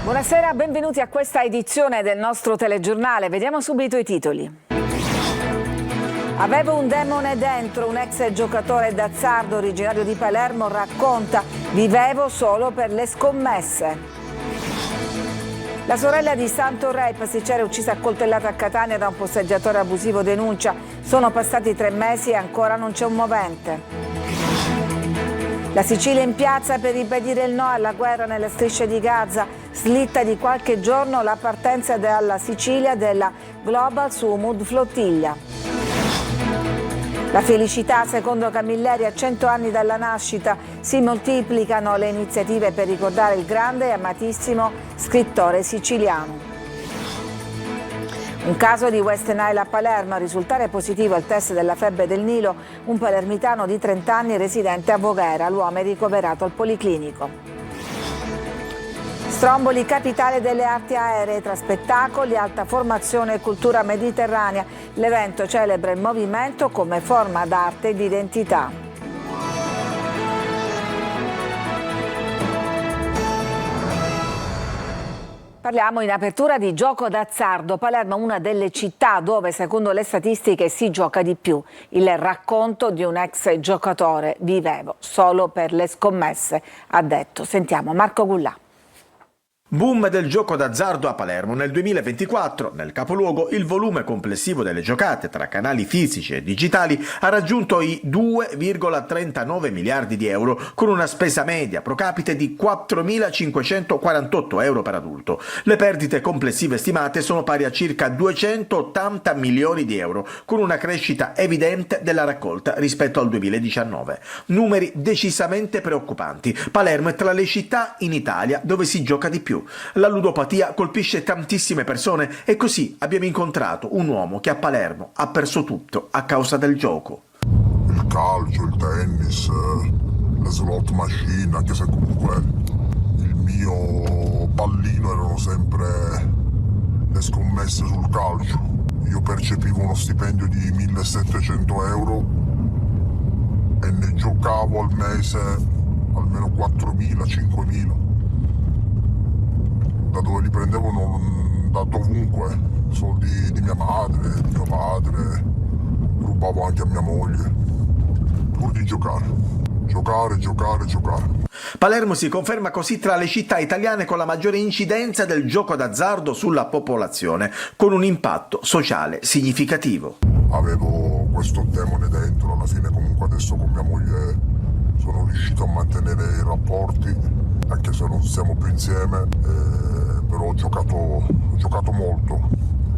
Buonasera, benvenuti a questa edizione del nostro telegiornale. Vediamo subito i titoli. Avevo un demone dentro, un ex giocatore d'azzardo originario di Palermo racconta: vivevo solo per le scommesse. La sorella di Santoré, il pasticcere uccisa a coltellate a Catania da un posteggiatore abusivo, denuncia: sono passati 3 mesi e ancora non c'è un movente. La Sicilia in piazza per ribadire il no alla guerra nelle strisce di Gaza. Slitta di qualche giorno la partenza dalla Sicilia della Global Sumud Flottiglia. La felicità, secondo Camilleri, a 100 anni dalla nascita. Si moltiplicano le iniziative per ricordare il grande e amatissimo scrittore siciliano. Un caso di West Nile a Palermo: a risultare positivo al test della febbre del Nilo un palermitano di 30 anni residente a Voghera. L'uomo è ricoverato al Policlinico. Stromboli, capitale delle arti aeree, tra spettacoli, alta formazione e cultura mediterranea. L'evento celebra il movimento come forma d'arte e di identità. Parliamo in apertura di gioco d'azzardo. Palermo è una delle città dove, secondo le statistiche, si gioca di più. Il racconto di un ex giocatore: vivevo solo per le scommesse, ha detto. Sentiamo Marco Gullà. Boom del gioco d'azzardo a Palermo. Nel 2024, nel capoluogo, il volume complessivo delle giocate tra canali fisici e digitali ha raggiunto i 2,39 miliardi di euro, con una spesa media pro capite di 4.548 euro per adulto. Le perdite complessive stimate sono pari a circa 280 milioni di euro, con una crescita evidente della raccolta rispetto al 2019. Numeri decisamente preoccupanti. Palermo è tra le città in Italia dove si gioca di più. La ludopatia colpisce tantissime persone e così abbiamo incontrato un uomo che a Palermo ha perso tutto a causa del gioco. Il calcio, il tennis, le slot machine, anche se comunque il mio pallino erano sempre le scommesse sul calcio. Io percepivo uno stipendio di 1.700 euro e ne giocavo al mese almeno 4.000, 5.000. Da dove li prendevo? Da dovunque, soldi di mia madre, di mio padre, rubavo anche a mia moglie, pur di giocare. Palermo si conferma così tra le città italiane con la maggiore incidenza del gioco d'azzardo sulla popolazione, con un impatto sociale significativo. Avevo questo demone dentro, alla fine comunque adesso con mia moglie sono riuscito a mantenere i rapporti, anche se non stiamo più insieme, però ho giocato molto.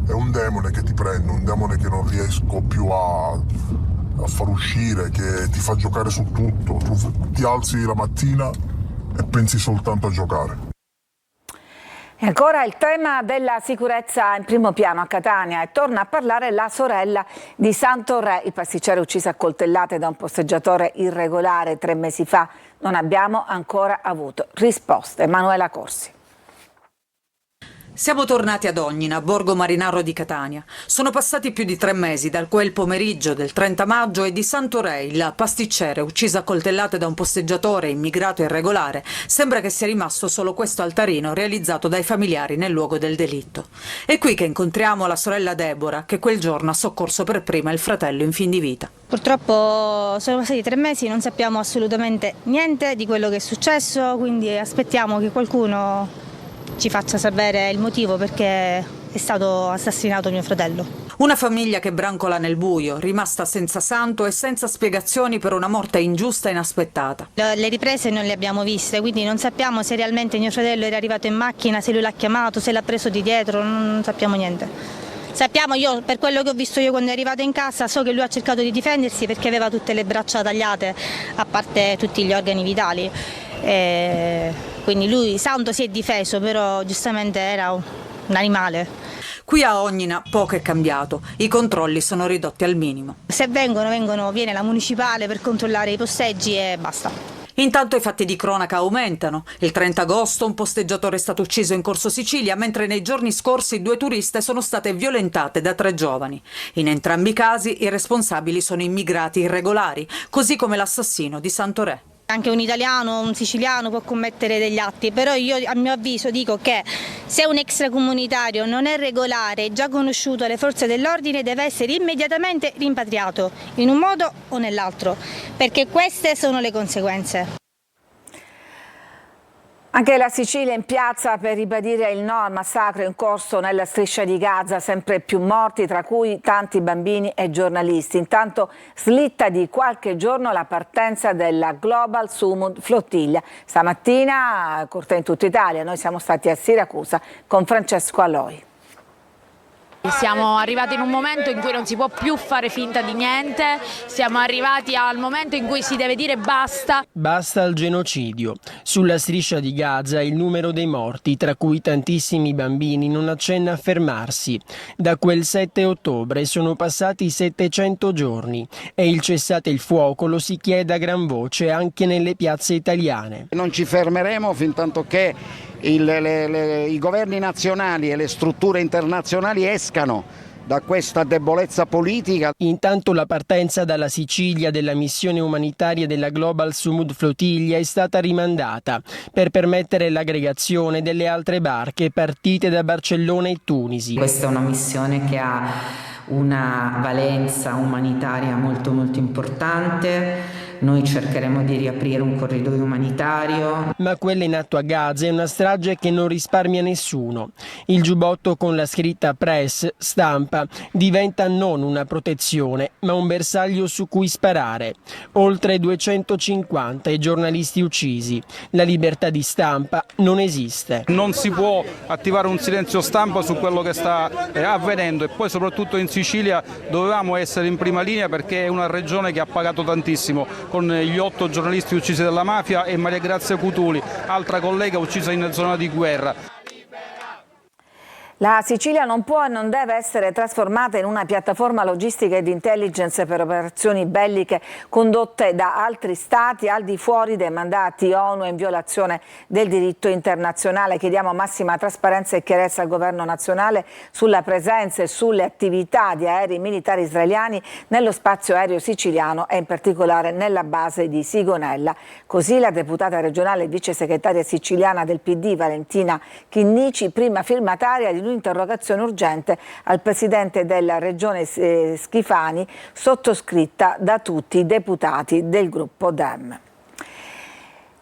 È un demone che ti prende, un demone che non riesco più a far uscire, che ti fa giocare su tutto. Tu ti alzi la mattina e pensi soltanto a giocare. E ancora il tema della sicurezza in primo piano a Catania, e torna a parlare la sorella di Santoré, il pasticcere ucciso a coltellate da un posteggiatore irregolare 3 mesi fa. Non abbiamo ancora avuto risposte. Emanuela Corsi. Siamo tornati ad Ognina, borgo marinaro di Catania. Sono passati più di 3 mesi dal quel pomeriggio del 30 maggio e di Santoré, il pasticcere ucciso a coltellate da un posteggiatore immigrato irregolare. Sembra che sia rimasto solo questo altarino realizzato dai familiari nel luogo del delitto. È qui che incontriamo la sorella Deborah, che quel giorno ha soccorso per prima il fratello in fin di vita. Purtroppo sono passati 3 mesi, non sappiamo assolutamente niente di quello che è successo, quindi aspettiamo che qualcuno ci faccia sapere il motivo perché è stato assassinato mio fratello. Una famiglia che brancola nel buio, rimasta senza santo e senza spiegazioni per una morte ingiusta e inaspettata. Le riprese non le abbiamo viste, quindi non sappiamo se realmente mio fratello era arrivato in macchina, se lui l'ha chiamato, se l'ha preso di dietro, non sappiamo niente. Sappiamo, io per quello che ho visto io quando è arrivato in casa, so che lui ha cercato di difendersi perché aveva tutte le braccia tagliate, a parte tutti gli organi vitali. Quindi lui santo si è difeso, però giustamente era un animale. Qui a Ognina poco è cambiato, i controlli sono ridotti al minimo. Se viene la municipale per controllare i posteggi e basta. Intanto i fatti di cronaca aumentano. Il 30 agosto un posteggiatore è stato ucciso in Corso Sicilia, mentre nei giorni scorsi 2 turiste sono state violentate da 3 giovani. In entrambi i casi i responsabili sono immigrati irregolari, così come l'assassino di Santoré. Anche un italiano o un siciliano può commettere degli atti, però io a mio avviso dico che se un extracomunitario non è regolare, già conosciuto alle forze dell'ordine, deve essere immediatamente rimpatriato in un modo o nell'altro, perché queste sono le conseguenze. Anche la Sicilia in piazza per ribadire il no al massacro in corso nella striscia di Gaza, sempre più morti, tra cui tanti bambini e giornalisti. Intanto slitta di qualche giorno la partenza della Global Sumud Flottiglia. Stamattina corteo in tutta Italia, noi siamo stati a Siracusa con Francesco Aloi. Siamo arrivati in un momento in cui non si può più fare finta di niente, siamo arrivati al momento in cui si deve dire basta. Basta al genocidio. Sulla striscia di Gaza il numero dei morti, tra cui tantissimi bambini, non accenna a fermarsi. Da quel 7 ottobre sono passati 700 giorni e il cessate il fuoco lo si chiede a gran voce anche nelle piazze italiane. Non ci fermeremo fin tanto che i governi nazionali e le strutture internazionali escano da questa debolezza politica. Intanto la partenza dalla Sicilia della missione umanitaria della Global Sumud Flottiglia è stata rimandata per permettere l'aggregazione delle altre barche partite da Barcellona e Tunisi. Questa è una missione che ha una valenza umanitaria molto importante. Noi cercheremo di riaprire un corridoio umanitario. Ma quella in atto a Gaza è una strage che non risparmia nessuno. Il giubbotto con la scritta Press, stampa, diventa non una protezione, ma un bersaglio su cui sparare. Oltre 250 i giornalisti uccisi. La libertà di stampa non esiste. Non si può attivare un silenzio stampa su quello che sta avvenendo, e poi soprattutto in Sicilia dovevamo essere in prima linea perché è una regione che ha pagato tantissimo, con gli 8 giornalisti uccisi dalla mafia e Maria Grazia Cutuli, altra collega uccisa in zona di guerra. La Sicilia non può e non deve essere trasformata in una piattaforma logistica e di intelligence per operazioni belliche condotte da altri stati al di fuori dei mandati ONU in violazione del diritto internazionale. Chiediamo massima trasparenza e chiarezza al governo nazionale sulla presenza e sulle attività di aerei militari israeliani nello spazio aereo siciliano e in particolare nella base di Sigonella. Così la deputata regionale e vice segretaria siciliana del PD Valentina Chinnici, prima firmataria di un'interrogazione urgente al presidente della regione Schifani, sottoscritta da tutti i deputati del gruppo Dem.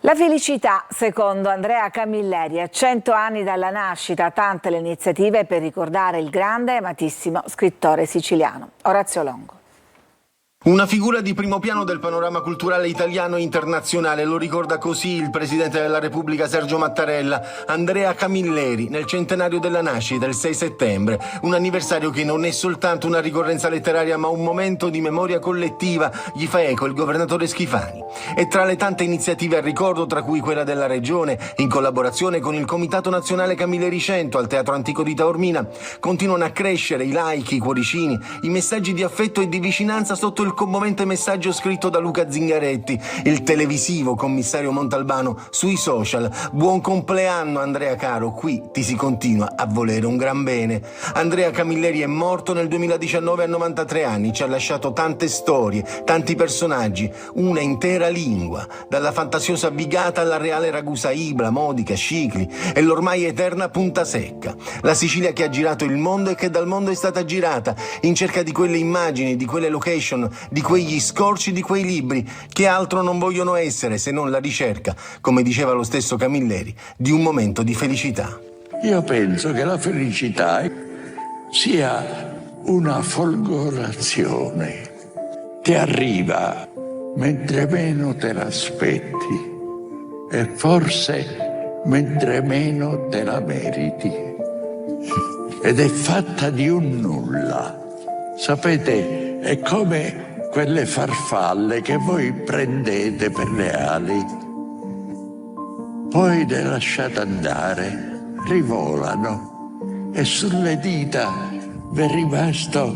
La felicità, secondo Andrea Camilleri, a 100 anni dalla nascita, tante le iniziative per ricordare il grande e amatissimo scrittore siciliano. Orazio Longo. Una figura di primo piano del panorama culturale italiano e internazionale, lo ricorda così il Presidente della Repubblica Sergio Mattarella, Andrea Camilleri, nel centenario della nascita, il 6 settembre, un anniversario che non è soltanto una ricorrenza letteraria ma un momento di memoria collettiva, gli fa eco il governatore Schifani. E tra le tante iniziative a ricordo, tra cui quella della Regione, in collaborazione con il Comitato Nazionale Camilleri 100 al Teatro Antico di Taormina, continuano a crescere i like, i cuoricini, i messaggi di affetto e di vicinanza sotto il commovente messaggio scritto da Luca Zingaretti, il televisivo commissario Montalbano, sui social. Buon compleanno Andrea caro, qui ti si continua a volere un gran bene. Andrea Camilleri è morto nel 2019 a 93 anni, ci ha lasciato tante storie, tanti personaggi, una intera lingua, dalla fantasiosa Bigata alla reale Ragusa Ibla, Modica, Scicli e l'ormai eterna Punta Secca. La Sicilia che ha girato il mondo e che dal mondo è stata girata, in cerca di quelle immagini, di quelle location, di quegli scorci, di quei libri che altro non vogliono essere se non la ricerca, come diceva lo stesso Camilleri, di un momento di felicità. Io penso che la felicità sia una folgorazione, ti arriva mentre meno te l'aspetti e forse mentre meno te la meriti, ed è fatta di un nulla. Sapete, è come quelle farfalle che voi prendete per le ali, poi le lasciate andare, rivolano e sulle dita vi è rimasto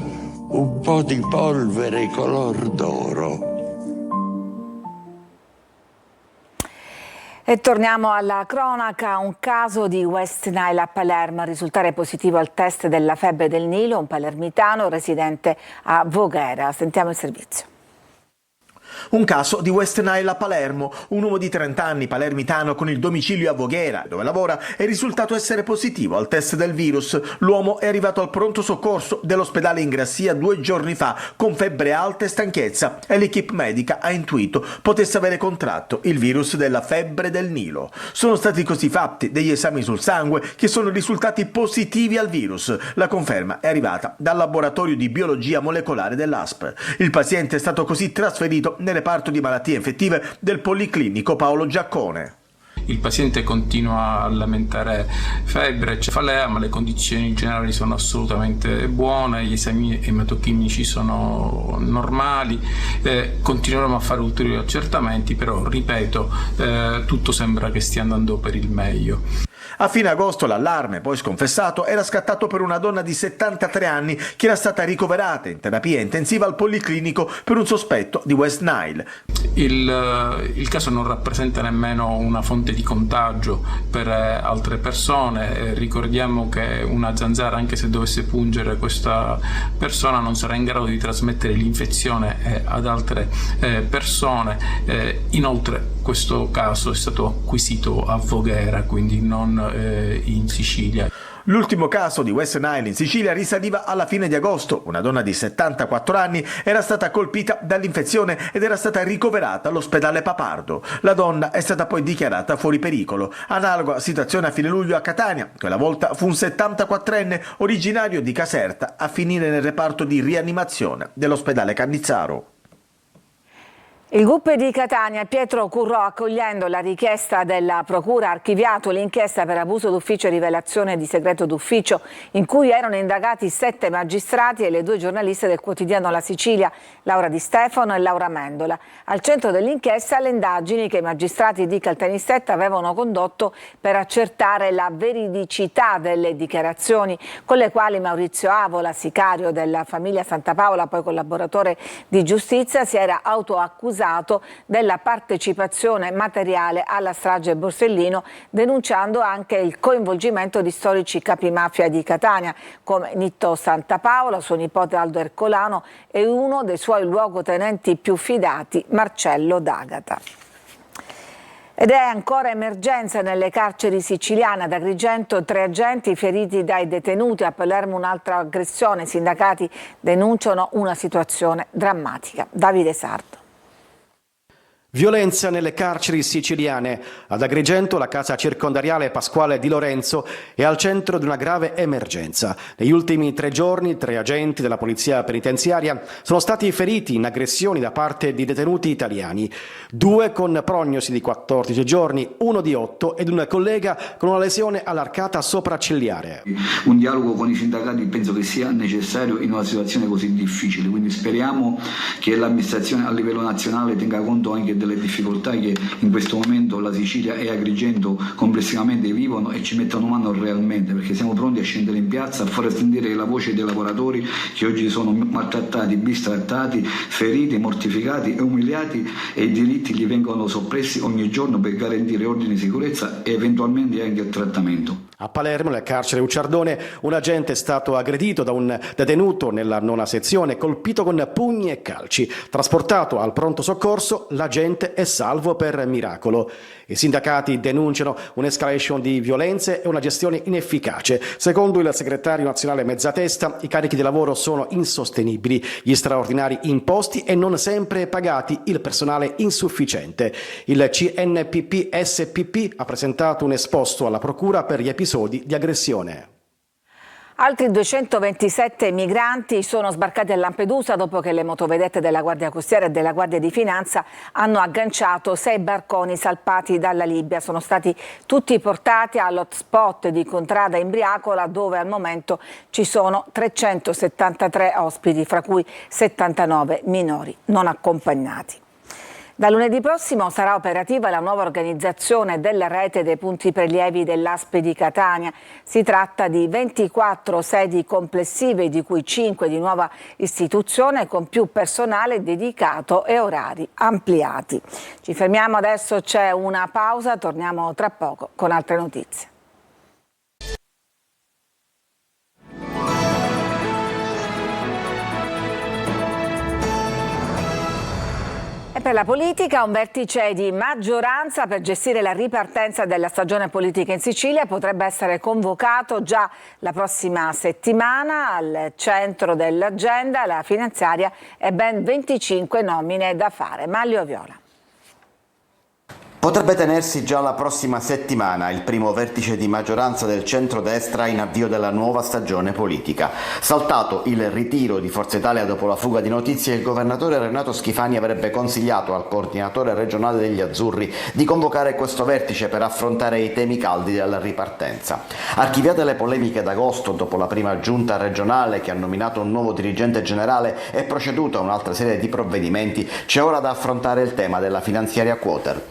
un po' di polvere color d'oro. E torniamo alla cronaca, un caso di West Nile a Palermo, a risultare positivo al test della febbre del Nilo, un palermitano residente a Voghera. Sentiamo il servizio. Un caso di West Nile a Palermo. Un uomo di 30 anni, palermitano con il domicilio a Voghera, dove lavora, è risultato essere positivo al test del virus. L'uomo è arrivato al pronto soccorso dell'ospedale in Grassia 2 giorni fa con febbre alta e stanchezza e l'equipe medica ha intuito potesse avere contratto il virus della febbre del Nilo. Sono stati così fatti degli esami sul sangue che sono risultati positivi al virus. La conferma è arrivata dal laboratorio di biologia molecolare dell'ASP. Il paziente è stato così trasferito nel reparto di malattie infettive del Policlinico Paolo Giaccone. Il paziente continua a lamentare febbre, cefalea, ma le condizioni generali sono assolutamente buone, gli esami ematochimici sono normali, continueremo a fare ulteriori accertamenti, però ripeto, tutto sembra che stia andando per il meglio. A fine agosto l'allarme, poi sconfessato, era scattato per una donna di 73 anni che era stata ricoverata in terapia intensiva al Policlinico per un sospetto di West Nile. Il caso non rappresenta nemmeno una fonte di contagio per altre persone. Ricordiamo che una zanzara, anche se dovesse pungere questa persona, non sarà in grado di trasmettere l'infezione ad altre persone. Inoltre questo caso è stato acquisito a Voghera, quindi non in Sicilia. L'ultimo caso di West Nile in Sicilia risaliva alla fine di agosto. Una donna di 74 anni era stata colpita dall'infezienne ed era stata ricoverata all'ospedale Papardo. La donna è stata poi dichiarata fuori pericolo. Analoga situazione a fine luglio a Catania. Quella volta fu un 74enne originario di Caserta a finire nel reparto di rianimazione dell'ospedale Cannizzaro. Il GUP di Catania, Pietro Currò, accogliendo la richiesta della Procura, ha archiviato l'inchiesta per abuso d'ufficio e rivelazione di segreto d'ufficio in cui erano indagati 7 magistrati e le 2 giornaliste del quotidiano La Sicilia, Laura Di Stefano e Laura Mendola. Al centro dell'inchiesta le indagini che i magistrati di Caltanissetta avevano condotto per accertare la veridicità delle dichiarazioni con le quali Maurizio Avola, sicario della famiglia Santa Paola, poi collaboratore di giustizia, si era autoaccusato della partecipazione materiale alla strage Borsellino, denunciando anche il coinvolgimento di storici capimafia di Catania come Nitto Santa Paola, suo nipote Aldo Ercolano e uno dei suoi luogotenenti più fidati, Marcello D'Agata. Ed è ancora emergenza nelle carceri siciliane. Ad Agrigento 3 agenti feriti dai detenuti, a Palermo un'altra aggressione. I sindacati denunciano una situazione drammatica. Davide Sardo. Violenza nelle carceri siciliane. Ad Agrigento la casa circondariale Pasquale Di Lorenzo è al centro di una grave emergenza. Negli ultimi 3 giorni 3 agenti della polizia penitenziaria sono stati feriti in aggressioni da parte di detenuti italiani. 2 con prognosi di 14 giorni, 1 di 8 ed un collega con una lesione all'arcata sopraccigliare. Un dialogo con i sindacati penso che sia necessario in una situazione così difficile, quindi speriamo che l'amministrazione a livello nazionale tenga conto anche delle difficoltà che in questo momento la Sicilia e Agrigento complessivamente vivono e ci mettano mano realmente, perché siamo pronti a scendere in piazza a far sentire la voce dei lavoratori che oggi sono maltrattati, bistrattati, feriti, mortificati e umiliati, e i diritti gli vengono soppressi ogni giorno per garantire ordine e sicurezza e eventualmente anche il trattamento. A Palermo, nel carcere Ucciardone, un agente è stato aggredito da un detenuto nella 9ª sezione, colpito con pugni e calci. Trasportato al pronto soccorso, l'agente è salvo per miracolo. I sindacati denunciano un'escalation di violenze e una gestione inefficace. Secondo il segretario nazionale Mezzatesta, i carichi di lavoro sono insostenibili, gli straordinari imposti e non sempre pagati, il personale insufficiente. Il CNPP-SPP ha presentato un esposto alla Procura per gli episodi di aggressione. Altri 227 migranti sono sbarcati a Lampedusa dopo che le motovedette della Guardia Costiera e della Guardia di Finanza hanno agganciato 6 barconi salpati dalla Libia. Sono stati tutti portati all'hotspot di Contrada Imbriacola, dove al momento ci sono 373 ospiti, fra cui 79 minori non accompagnati. Da lunedì prossimo sarà operativa la nuova organizzazione della rete dei punti prelievi dell'ASP di Catania. Si tratta di 24 sedi complessive, di cui 5 di nuova istituzione, con più personale dedicato e orari ampliati. Ci fermiamo adesso, c'è una pausa, torniamo tra poco con altre notizie. Per la politica, un vertice di maggioranza per gestire la ripartenza della stagione politica in Sicilia potrebbe essere convocato già la prossima settimana. Al centro dell'agenda la finanziaria e ben 25 nomine da fare. Manlio Viola. Potrebbe tenersi già la prossima settimana il primo vertice di maggioranza del centrodestra in avvio della nuova stagione politica. Saltato il ritiro di Forza Italia dopo la fuga di notizie, il governatore Renato Schifani avrebbe consigliato al coordinatore regionale degli Azzurri di convocare questo vertice per affrontare i temi caldi della ripartenza. Archiviate le polemiche d'agosto dopo la prima giunta regionale che ha nominato un nuovo dirigente generale e proceduto a un'altra serie di provvedimenti, c'è ora da affrontare il tema della finanziaria quoter.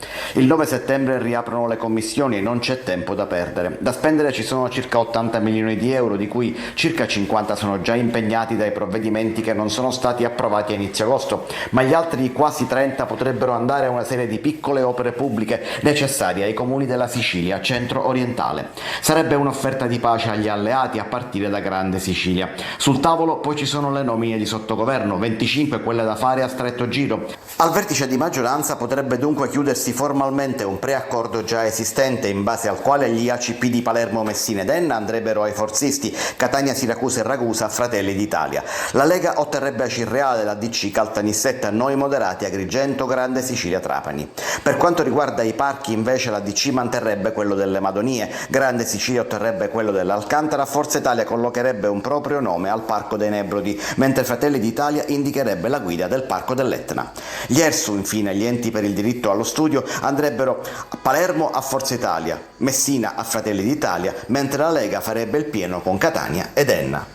Il 9 settembre riaprono le commissioni e non c'è tempo da perdere. Da spendere ci sono circa 80 milioni di euro, di cui circa 50 sono già impegnati dai provvedimenti che non sono stati approvati a inizio agosto, ma gli altri quasi 30 potrebbero andare a una serie di piccole opere pubbliche necessarie ai comuni della Sicilia centro-orientale. Sarebbe un'offerta di pace agli alleati a partire da Grande Sicilia. Sul tavolo poi ci sono le nomine di sottogoverno, 25 quelle da fare a stretto giro. Al vertice di maggioranza potrebbe dunque chiudersi formalmente un preaccordo già esistente in base al quale gli ACP di Palermo, Messina ed Enna andrebbero ai forzisti, Catania, Siracusa e Ragusa a Fratelli d'Italia. La Lega otterrebbe a Cirreale, la DC Caltanissetta, Noi Moderati, Agrigento, Grande Sicilia, Trapani. Per quanto riguarda i parchi invece la DC manterrebbe quello delle Madonie, Grande Sicilia otterrebbe quello dell'Alcantara, Forza Italia collocherebbe un proprio nome al Parco dei Nebrodi, mentre Fratelli d'Italia indicherebbe la guida del Parco dell'Etna. Gli ERSU, infine, gli enti per il diritto allo studio, andrebbero a Palermo a Forza Italia, Messina a Fratelli d'Italia, mentre la Lega farebbe il pieno con Catania ed Enna.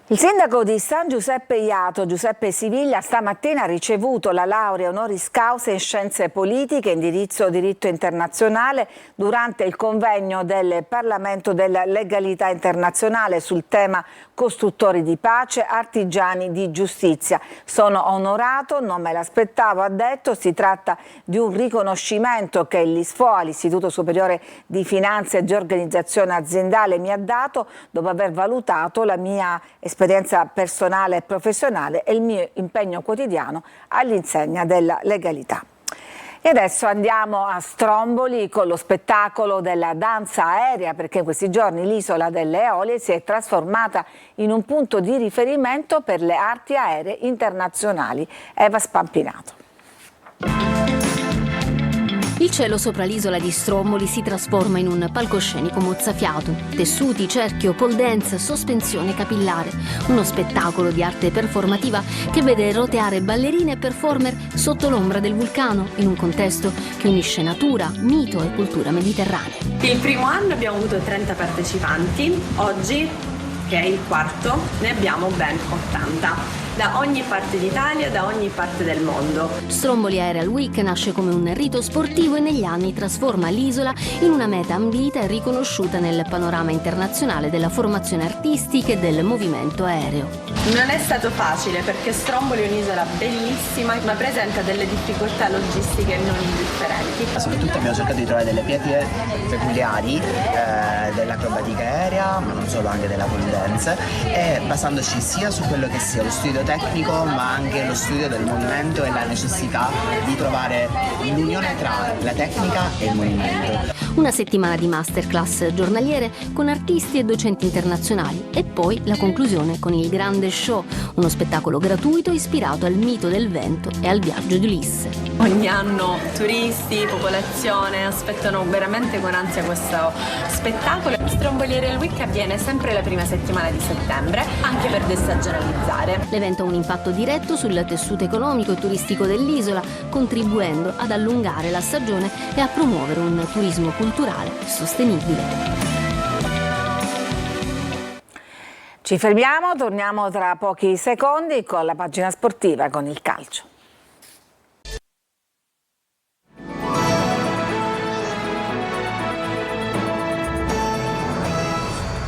Il sindaco di San Giuseppe Jato, Giuseppe Siviglia, stamattina ha ricevuto la laurea honoris causa in scienze politiche e indirizzo diritto internazionale durante il convegno del Parlamento della legalità internazionale sul tema costruttori di pace, artigiani di giustizia. Sono onorato, non me l'aspettavo, ha detto. Si tratta di un riconoscimento che l'ISFOA, l'Istituto Superiore di Finanza e di Organizzazione Aziendale, mi ha dato dopo aver valutato la mia esperienza personale e professionale e il mio impegno quotidiano all'insegna della legalità. E adesso andiamo a Stromboli con lo spettacolo della danza aerea, perché in questi giorni l'isola delle Eolie si è trasformata in un punto di riferimento per le arti aeree internazionali. Eva Spampinato. Il cielo sopra l'isola di Stromboli si trasforma in un palcoscenico mozzafiato. Tessuti, cerchio, pole dance, sospensione capillare. Uno spettacolo di arte performativa che vede roteare ballerine e performer sotto l'ombra del vulcano, in un contesto che unisce natura, mito e cultura mediterranea. Il primo anno abbiamo avuto 30 partecipanti, oggi, che è il quarto, ne abbiamo ben 80. Da ogni parte d'Italia, da ogni parte del mondo. Stromboli Aerial Week nasce come un rito sportivo e negli anni trasforma l'isola in una meta ambita e riconosciuta nel panorama internazionale della formazione artistica e del movimento aereo. Non è stato facile perché Stromboli è un'isola bellissima ma presenta delle difficoltà logistiche non indifferenti. Soprattutto abbiamo cercato di trovare delle pietre peculiari dell'acrobatica aerea, ma non solo, anche della pole dance, e basandoci sia su quello che sia lo studio tecnico ma anche lo studio del movimento e la necessità di trovare l'unione tra la tecnica e il movimento. Una settimana di masterclass giornaliere con artisti e docenti internazionali e poi la conclusione con il grande show, uno spettacolo gratuito ispirato al mito del vento e al viaggio di Ulisse. Ogni anno turisti, popolazione aspettano veramente con ansia questo spettacolo. Stromboli Aerial Week avviene sempre la prima settimana di settembre, anche per destagionalizzare. L'evento ha un impatto diretto sul tessuto economico e turistico dell'isola, contribuendo ad allungare la stagione e a promuovere un turismo culturale sostenibile. Ci fermiamo, torniamo tra pochi secondi con la pagina sportiva, con il calcio.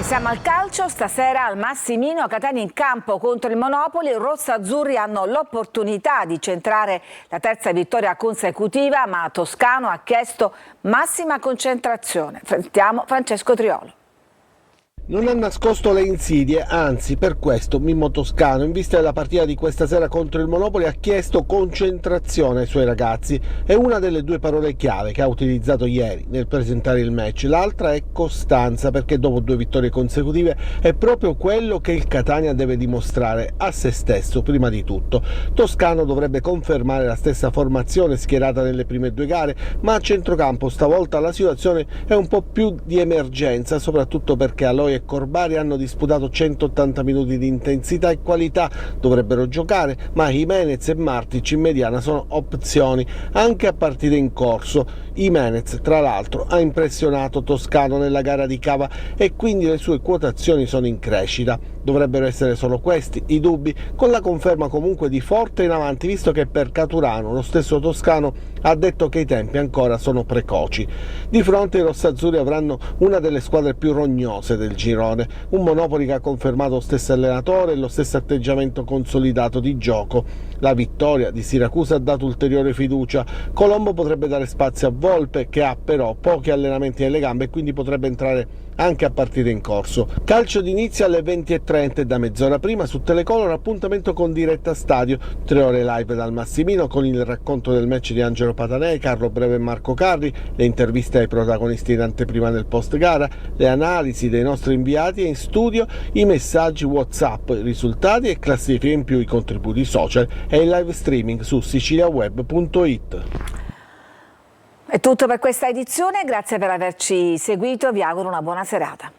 Siamo al calcio, stasera al Massimino, Catania in campo contro il Monopoli. I rossazzurri hanno l'opportunità di centrare la terza vittoria consecutiva, ma Toscano ha chiesto massima concentrazione. Sentiamo Francesco Triolo. Non ha nascosto le insidie, anzi per questo Mimmo Toscano, in vista della partita di questa sera contro il Monopoli, ha chiesto concentrazione ai suoi ragazzi. È una delle due parole chiave che ha utilizzato ieri nel presentare il match. L'altra è costanza, perché dopo 2 vittorie consecutive è proprio quello che il Catania deve dimostrare a se stesso prima di tutto. Toscano dovrebbe confermare la stessa formazione schierata nelle prime 2 gare, ma a centrocampo stavolta la situazione è un po' più di emergenza, soprattutto perché Aloy e Corbari hanno disputato 180 minuti di intensità e qualità, dovrebbero giocare, ma Jimenez e Martic in mediana sono opzioni anche a partite in corso. Jimenez tra l'altro ha impressionato Toscano nella gara di Cava e quindi le sue quotazioni sono in crescita. Dovrebbero essere solo questi i dubbi, con la conferma comunque di forte in avanti, visto che per Caturano lo stesso Toscano ha detto che i tempi ancora sono precoci. Di fronte i rossazzurri avranno una delle squadre più rognose del girone, un Monopoli che ha confermato lo stesso allenatore e lo stesso atteggiamento consolidato di gioco. La vittoria di Siracusa ha dato ulteriore fiducia. Colombo potrebbe dare spazio a Volpe, che ha però pochi allenamenti nelle gambe e quindi potrebbe entrare anche a partite in corso. Calcio d'inizio alle 20:30 e da mezz'ora prima su Telecolor appuntamento con diretta stadio, 3 ore live dal Massimino con il racconto del match di Angelo Patanei, Carlo Breve e Marco Carri, le interviste ai protagonisti in anteprima nel post gara, le analisi dei nostri inviati e in studio i messaggi WhatsApp, i risultati e classifiche, in più i contributi social e il live streaming su siciliaweb.it. È tutto per questa edizione, grazie per averci seguito, vi auguro una buona serata.